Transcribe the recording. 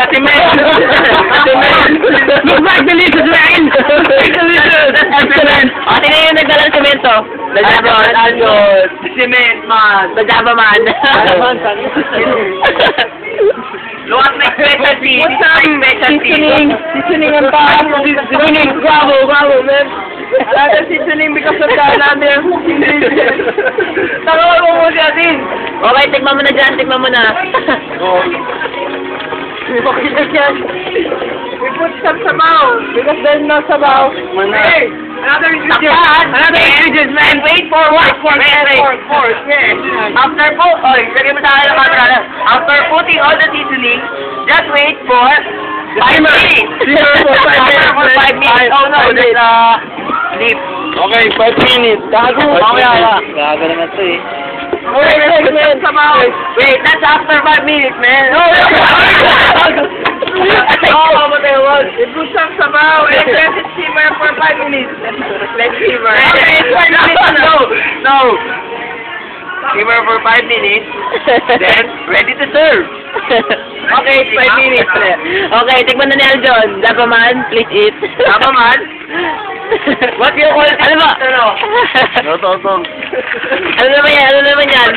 Ate Mel! Ate Mel! Look back, delicious, man! Delicious! Excellent! O, tingnan yung nagdalang semento. Algos! Cement man! Dajaba man! Luwag na specialty! What's up? Seasoning ang taas. Seasoning. Bravo, man. Another seasoning because of the another ingredient. Tawag mo siya din. Okay, tikman mo na dyan, tikman mo na. Okay na dyan. We put some sabaw because there's no sabaw. Hey, another ingredient. Another ingredient, man. Wait for what? Wait. Yeah. After lagay mo sa akin ang camera. After putting all the seasoning, just wait for 5 minutes. For 5 minutes. Oh no, there's leaf. Okay, 5 minutes. Gago. Gago naman ito eh. Wait, sabaw. Wait, that's after 5 minutes, man. No. Oh, what I want. We put some sabaw and let it simmer for 5 minutes. Let's simmer. Okay, it's 5 minutes. No. Simmer for 5 minutes, then ready to serve. Okay, it's 5 minutes. Okay, tikman na ni Aljon. Dapaman, please eat. Dapaman? What you call it? Ano ba? Ano naman yan? Ano naman yan?